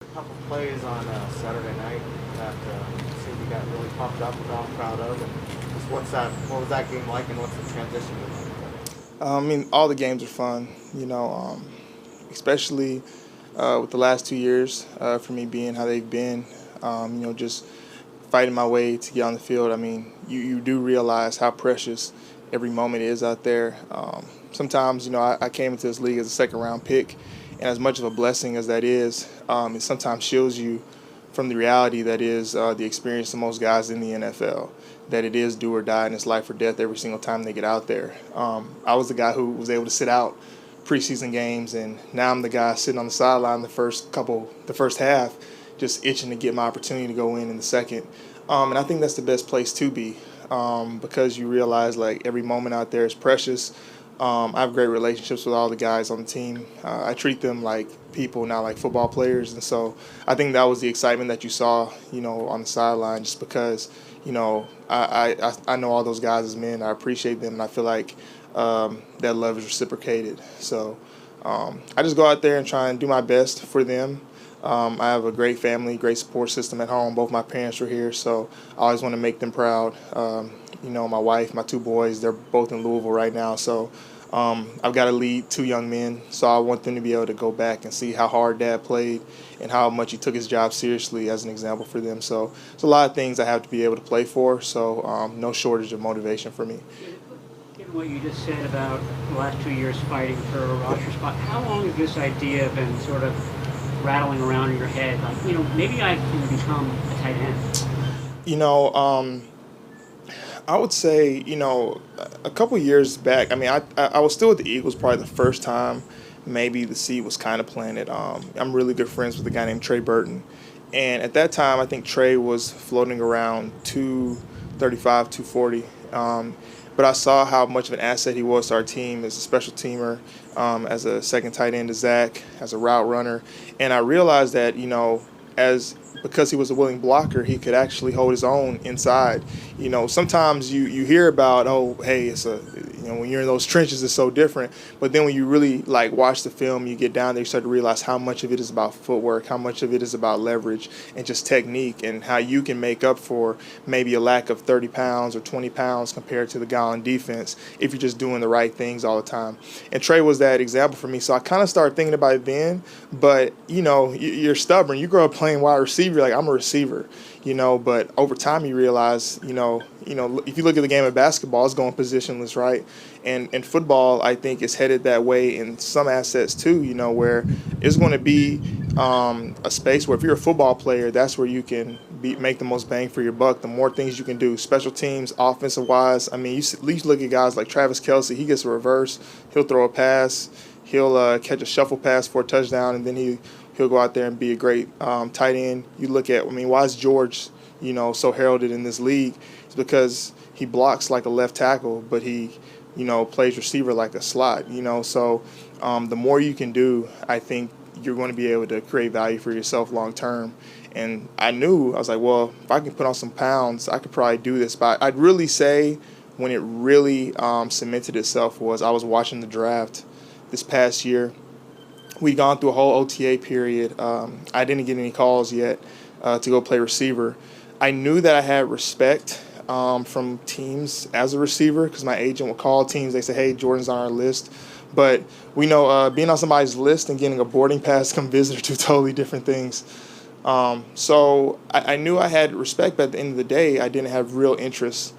A couple plays on Saturday night that seemed you got really pumped up about, proud of, and just what was that game like, and what's the transition been like? I mean, all the games are fun, especially with the last 2 years for me being how they've been, just fighting my way to get on the field. I mean, you do realize how precious every moment is out there. Sometimes, I came into this league as a second round pick, and as much of a blessing as that is, it sometimes shields you from the reality that is the experience of most guys in the NFL, that it is do or die and it's life or death every single time they get out there. I was the guy who was able to sit out preseason games, and now I'm the guy sitting on the sideline the first half, just itching to get my opportunity to go in the second. And I think that's the best place to be because you realize like every moment out there is precious. I have great relationships with all the guys on the team. I treat them like people, not like football players, and so I think that was the excitement that you saw, on the sideline. Just because, I know all those guys as men. I appreciate them, and I feel like that love is reciprocated. So I just go out there and try and do my best for them. I have a great family, great support system at home. Both my parents are here, so I always want to make them proud. My wife, my two boys, they're both in Louisville right now. So I've got to lead two young men, so I want them to be able to go back and see how hard Dad played and how much he took his job seriously as an example for them. So it's a lot of things I have to be able to play for, so no shortage of motivation for me. Given what you just said about the last 2 years fighting for a roster spot, how long has this idea been sort of rattling around in your head? Like, maybe I can become a tight end. You know, I would say, a couple years back, I mean, I was still with the Eagles probably the first time maybe the seed was kind of planted. I'm really good friends with a guy named Trey Burton. And at that time, I think Trey was floating around 235, 240. But I saw how much of an asset he was to our team as a special teamer, as a second tight end to Zach, as a route runner. And I realized that, as because he was a willing blocker, he could actually hold his own inside. Sometimes you hear about, oh, hey, when you're in those trenches, it's so different. But then when you really like watch the film, you get down there, you start to realize how much of it is about footwork, how much of it is about leverage and just technique, and how you can make up for maybe a lack of 30 pounds or 20 pounds compared to the guy on defense if you're just doing the right things all the time. And Trey was that example for me. So I kind of started thinking about it then. But you're stubborn. You grow up playing wide receiver, you're like, I'm a receiver. But over time you realize, if you look at the game of basketball, it's going positionless, right? And football, I think, is headed that way in some assets too, where it's going to be a space where if you're a football player, that's where you can make the most bang for your buck. The more things you can do, special teams, offensive wise. I mean, at least look at guys like Travis Kelce. He gets a reverse. He'll throw a pass. He'll catch a shuffle pass for a touchdown, and then he'll go out there and be a great tight end. You look at, why is George, so heralded in this league? It's because he blocks like a left tackle, but he, plays receiver like a slot, So the more you can do, I think you're going to be able to create value for yourself long term. And I was like, well, if I can put on some pounds, I could probably do this. But I'd really say when it really cemented itself was I was watching the draft this past year. We'd gone through a whole OTA period. I didn't get any calls yet to go play receiver. I knew that I had respect from teams as a receiver because my agent would call teams. They say, hey, Jordan's on our list. But we know being on somebody's list and getting a boarding pass come visitor, two totally different things. So I knew I had respect, but at the end of the day, I didn't have real interest.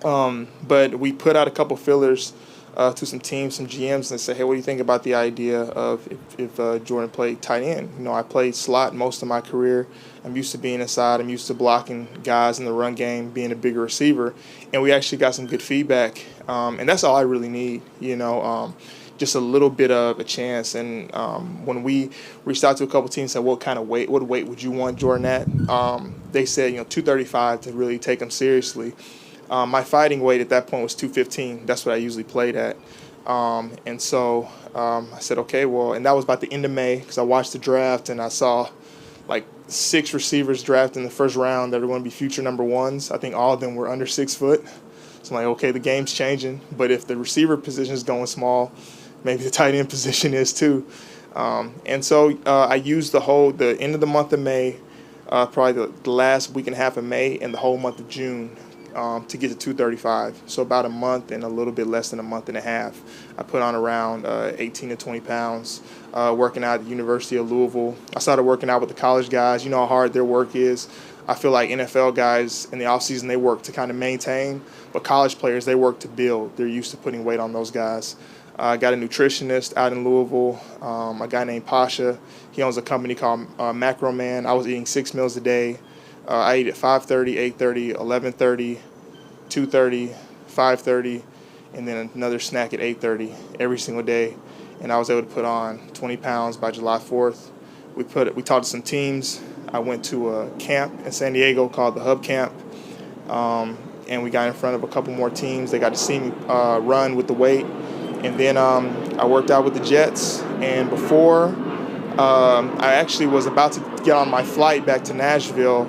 But we put out a couple fillers to some teams, some GMs, and say, hey, what do you think about the idea of if Jordan played tight end? I played slot most of my career. I'm used to being inside. I'm used to blocking guys in the run game, being a bigger receiver. And we actually got some good feedback. And that's all I really need, just a little bit of a chance. And when we reached out to a couple teams and said, what weight would you want Jordan at? They said, 235 to really take him seriously. My fighting weight at that point was 215. That's what I usually played at. And so I said, okay, well, and that was about the end of May because I watched the draft and I saw like 6 receivers drafted in the first round that are going to be future number ones. I think all of them were under 6 foot. So I'm like, okay, the game's changing. But if the receiver position is going small, maybe the tight end position is too. And so I used the end of the month of May, probably the last week and a half of May, and the whole month of June to get to 235. So about a month and a little bit less than a month and a half. I put on around 18 to 20 pounds working out at the University of Louisville. I started working out with the college guys. You know how hard their work is. I feel like NFL guys in the offseason, they work to kind of maintain, but college players, they work to build. They're used to putting weight on those guys. I got a nutritionist out in Louisville, a guy named Pasha. He owns a company called Macro Man. I was eating 6 meals a day. I ate at 5:30, 8:30, 11:30, 2:30, 5:30, and then another snack at 8:30 every single day. And I was able to put on 20 pounds by July 4th. We talked to some teams. I went to a camp in San Diego called the Hub Camp, and we got in front of a couple more teams. They got to see me run with the weight. And then I worked out with the Jets. And before I actually was about to get on my flight back to Nashville,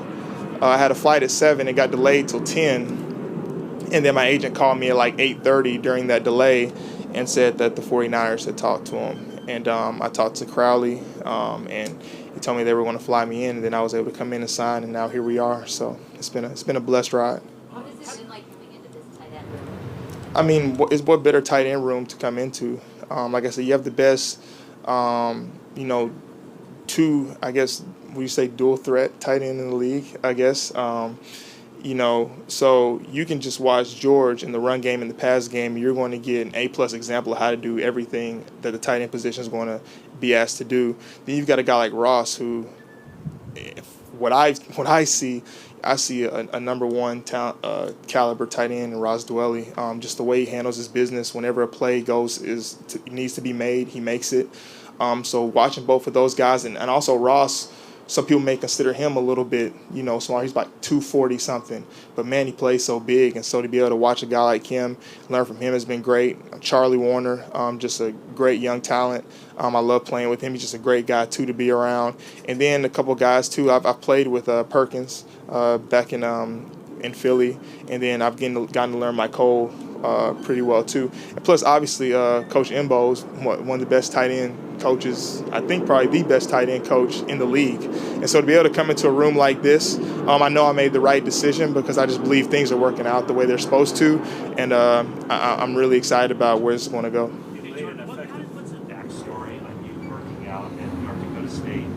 I had a flight at 7. It got delayed till 10. And then my agent called me at like 8:30 during that delay and said that the 49ers had talked to him. And I talked to Crowley, and he told me they were going to fly me in. And then I was able to come in and sign, and now here we are. So it's been a blessed ride. What has it been like coming into this tight end room? I mean, what better tight end room to come into? Like I said, you have the best, two, I guess, would you say dual threat tight end in the league, I guess. So you can just watch George in the run game and the pass game, and you're going to get an A-plus example of how to do everything that the tight end position is going to be asked to do. Then you've got a guy like Ross who, what I see a number one caliber tight end in Ross Dwelley. Just the way he handles his business. Whenever a play needs to be made, he makes it. So watching both of those guys, and also Ross, some people may consider him a little bit, small. He's like 240 something, but man, he plays so big, and so to be able to watch a guy like him, learn from him has been great. Charlie Warner, just a great young talent. I love playing with him. He's just a great guy too to be around. And then a couple guys too. I've played with Perkins back in Philly, and then I've gotten to learn Mike Cole pretty well too. And plus, obviously, Coach Imbo's one of the best tight end coaches. I think probably the best tight end coach in the league. And so to be able to come into a room like this, I know I made the right decision because I just believe things are working out the way they're supposed to, and I'm really excited about where it's going to go. What's the backstory on you working out at North Dakota State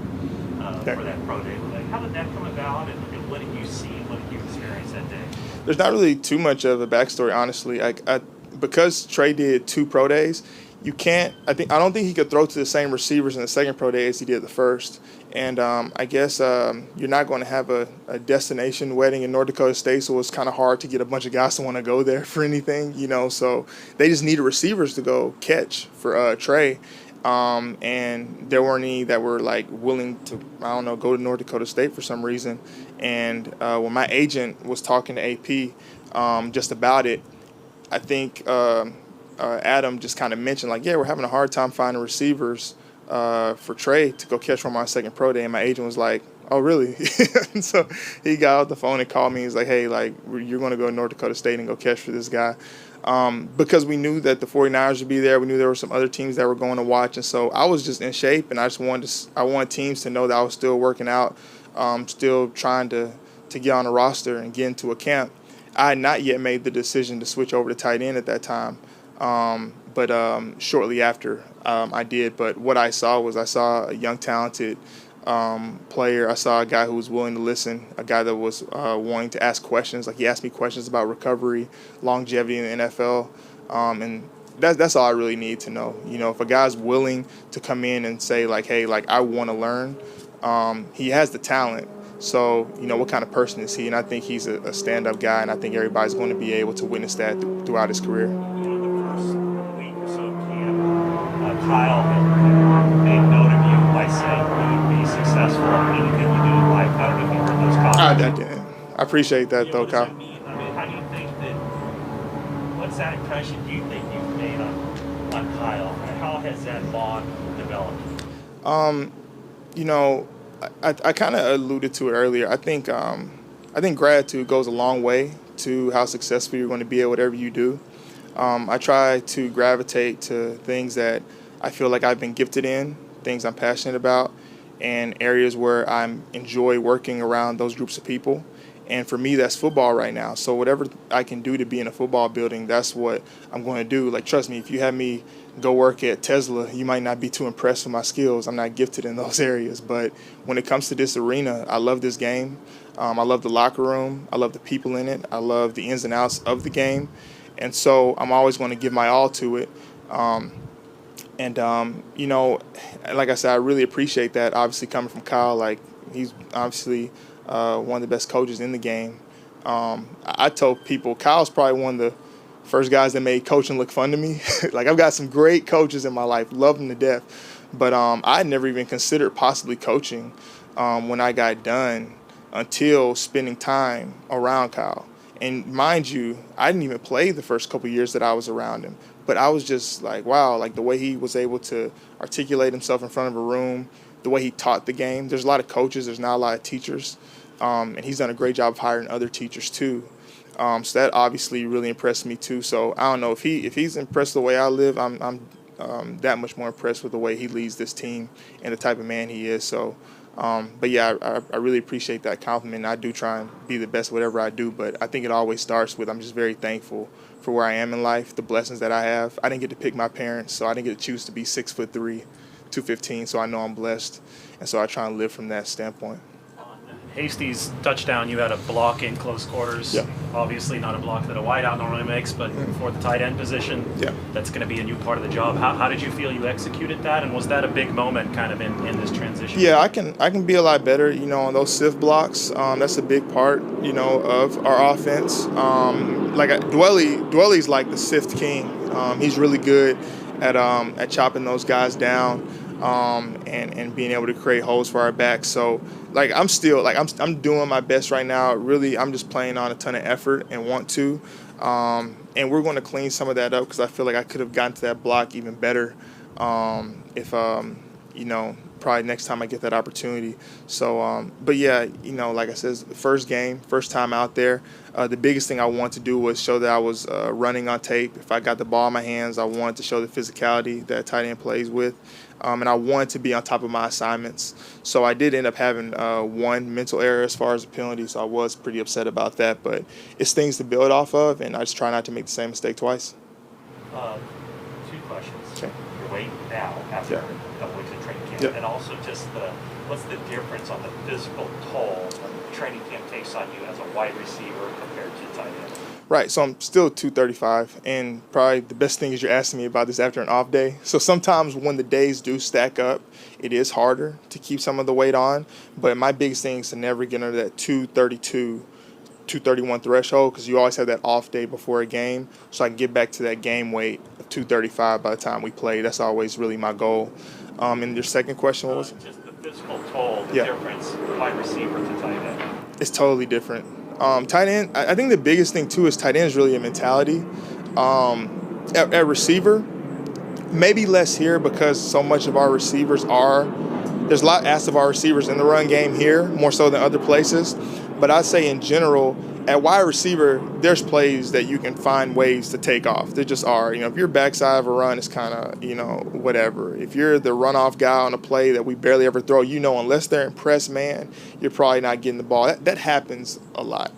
for that pro day? How did that come about, and what did you see, and what did you experience that day? There's not really too much of a backstory, honestly. Because Trey did 2 pro days, I don't think he could throw to the same receivers in the second pro day as he did the first. And I guess you're not going to have a destination wedding in North Dakota State, so it's kind of hard to get a bunch of guys to want to go there for anything, So they just needed receivers to go catch for Trey. And there weren't any that were willing to, go to North Dakota State for some reason. And when my agent was talking to AP just about it, I think Adam just kind of mentioned we're having a hard time finding receivers for Trey to go catch from our second pro day. And my agent was like, oh, really? And so he got off the phone and called me. He's like, hey, you're going to go to North Dakota State and go catch for this guy. Because we knew that the 49ers would be there. We knew there were some other teams that were going to watch. And so I was just in shape, and I wanted teams to know that I was still working out, still trying to get on a roster and get into a camp. I had not yet made the decision to switch over to tight end at that time. But shortly after I did. But what I saw a young, talented player. I saw a guy who was willing to listen, a guy that was wanting to ask questions. He asked me questions about recovery, longevity in the NFL, and that's all I really need to know. If a guy's willing to come in and say hey, I want to learn, he has the talent. So, what kind of person is he? And I think he's a stand-up guy, and I think everybody's going to be able to witness that throughout his career. The first week or so of camp, Kyle had made note of you by saying you would be successful in anything you do in life. I don't know if you heard those comments. I appreciate that, though, Kyle. What does that mean? How do you think what's that impression do you think you've made on Kyle? And how has that bond developed? I kind of alluded to it earlier. I think gratitude goes a long way to how successful you're going to be at whatever you do. I try to gravitate to things that I feel like I've been gifted in, things I'm passionate about, and areas where I enjoy working around those groups of people. And for me, that's football right now. So whatever I can do to be in a football building, that's what I'm going to do. Like, trust me, if you have me go work at Tesla, you might not be too impressed with my skills. I'm not gifted in those areas. But when it comes to this arena, I love this game. I love the locker room. I love the people in it. I love the ins and outs of the game. And so I'm always going to give my all to it. You know, like I said, I really appreciate that. Obviously, coming from Kyle, like, he's obviously one of the best coaches in the game. I told people Kyle's probably one of the first guys that made coaching look fun to me. Like, I've got some great coaches in my life, love them to death. But I never even considered possibly coaching when I got done until spending time around Kyle. And mind you, I didn't even play the first couple years that I was around him. But I was just like, wow, like the way he was able to articulate himself in front of a room, the way he taught the game. There's a lot of coaches, there's not a lot of teachers. And he's done a great job of hiring other teachers too. So that obviously really impressed me too. So I don't know if he's impressed the way I live, I'm that much more impressed with the way he leads this team and the type of man he is. So, but yeah, I really appreciate that compliment. I do try and be the best whatever I do, but I think it always starts with I'm just very thankful for where I am in life, the blessings that I have. I didn't get to pick my parents, so I didn't get to choose to be 6'3", 215. So I know I'm blessed, and so I try and live from that standpoint. Hasty's touchdown, you had a block in close quarters. Yeah. Obviously not a block that a wideout normally makes, but for the tight end position, that's going to be a new part of the job. How did you feel you executed that, and was that a big moment kind of in this transition? Yeah, I can be a lot better, you know, on those sift blocks. That's a big part, you know, of our offense. Dwelley's like the sift king. He's really good at chopping those guys down. And being able to create holes for our backs. So, like, I'm doing my best right now. Really, I'm just playing on a ton of effort and want to. And we're going to clean some of that up because I feel like I could have gotten to that block even better if, you know, probably next time I get that opportunity. So, but yeah, you know, like I said, first game, first time out there. The biggest thing I wanted to do was show that I was running on tape. If I got the ball in my hands, I wanted to show the physicality that tight end plays with. And I wanted to be on top of my assignments. So I did end up having one mental error as far as a penalty, so I was pretty upset about that. But it's things to build off of, and I just try not to make the same mistake twice. 2 questions. Okay. Your weight now after a couple weeks of training camp, and also just what's the difference on the physical toll training camp takes on you as a wide receiver compared to tight end? Right, so I'm still 235, and probably the best thing is you're asking me about this after an off day. So sometimes when the days do stack up, it is harder to keep some of the weight on, but my biggest thing is to never get under that 232, 231 threshold because you always have that off day before a game, so I can get back to that game weight of 235 by the time we play. That's always really my goal. And your second question, what was it? Just the physical toll, the difference, wide receiver to tight end. It's totally different. Tight end, I think the biggest thing, too, is tight end is really a mentality. At receiver, maybe less here because so much of our receivers there's a lot asked of our receivers in the run game here, more so than other places. But I'd say in general, at wide receiver, there's plays that you can find ways to take off. There just are. You know, if you're backside of a run, it's kind of, you know, whatever. If you're the runoff guy on a play that we barely ever throw, you know, unless they're impressed, man, you're probably not getting the ball. That happens a lot.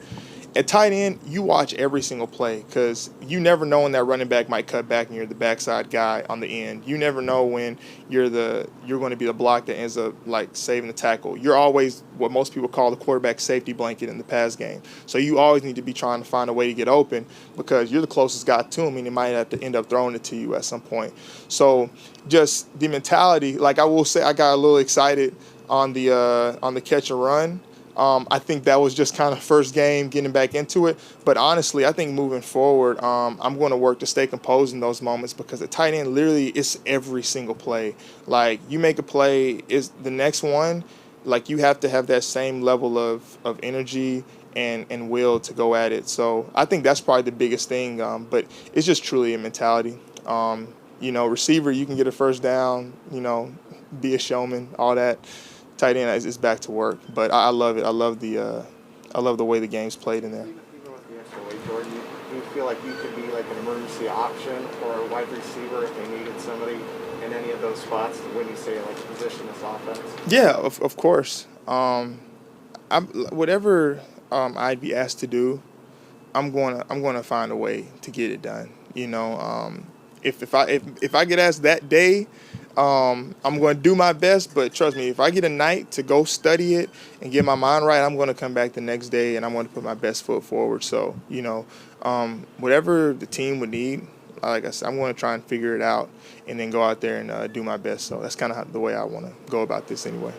At tight end, you watch every single play because you never know when that running back might cut back and you're the backside guy on the end. You never know when you're going to be the block that ends up like saving the tackle. You're always what most people call the quarterback safety blanket in the pass game. So you always need to be trying to find a way to get open because you're the closest guy to him and he might have to end up throwing it to you at some point. So just the mentality, like I will say, I got a little excited on the catch and run. I think that was just kind of first game getting back into it. But honestly, I think moving forward, I'm going to work to stay composed in those moments because the tight end literally it's every single play. Like you make a play, is the next one, like you have to have that same level of energy and will to go at it. So I think that's probably the biggest thing. But it's just truly a mentality. You know, receiver, you can get a first down, you know, be a showman, all that. Tight end is back to work, but I love it. I love the way the game's played in there. Even with the extra weight, Jordan, do you feel like you could be like an emergency option or a wide receiver if they needed somebody in any of those spots when you say like position this offense? Yeah, of course. Whatever I'd be asked to do, I'm gonna find a way to get it done. You know, if I get asked that day, I'm going to do my best. But trust me, if I get a night to go study it and get my mind right, I'm going to come back the next day and I'm going to put my best foot forward. So you know, whatever the team would need, like I said, I'm going to try and figure it out and then go out there and do my best. So that's kind of the way I want to go about this anyway.